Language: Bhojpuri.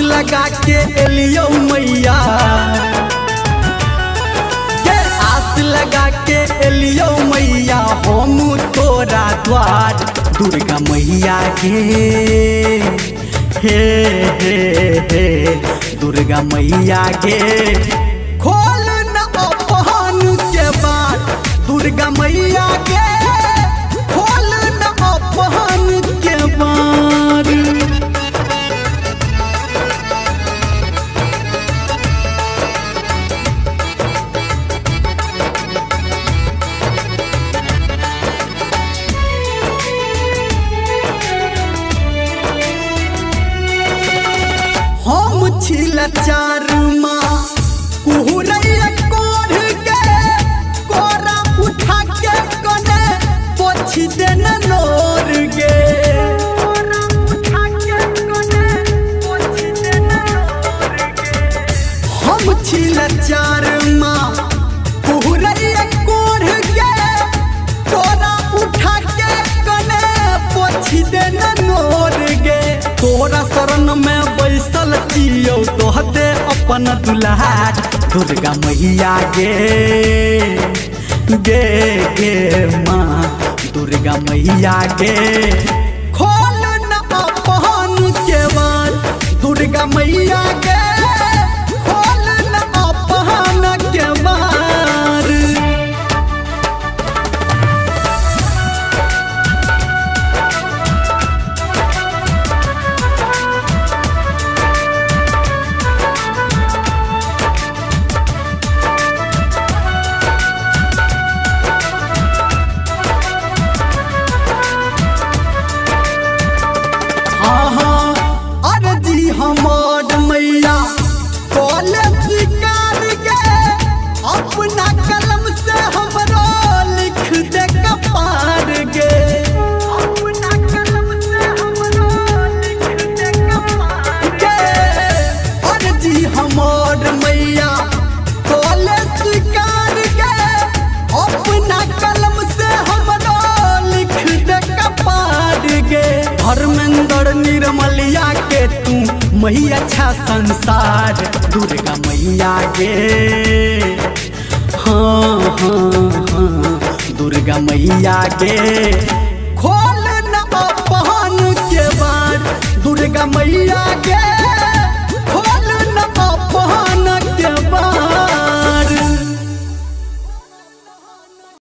लगा के एलियो मैया के आस लगा के एलियो मैया हम तोरा द्वार दुर्गा मैया के हे हे हे दुर्गा मैया के खोल न अपहन के बार दुर्गा मैया के खोल न अपहन के बार। हम छिला चार माँ कुहरैया कोढ़ के कोरा उठा के कने पोछी देना नोर गे कोरा उठा के कने पोछी देना नोर गे। हम छिला चार माँ कुहरैया कोढ़ के कोरा उठा के कने पोछी देना नोर गे। तोरा शरण में बैसल जियो तोहते अपन दुल्हार दुर्गा मैया गे गे गे माँ दुर्गा मैया गे खोल न अपहन के बार दुर्गा मैया गे खोल न अपहन के बार। हमार मैया कोले शिकार के अपना कलम से हमरो लिख दे कपार गे अपना कलम से हमरो लिख दे कपार गे। और जी हमार मैया कोले शिकार के अपना कलम से हमरो लिख दे कपार गे। धर्मेंद्र निर्मलिया के तू मैया अच्छा संसार दुर्गा मैया गे हाँ हाँ हाँ दुर्गा मैया गे खोल न अपहन के बार दुर्गा मैया गे।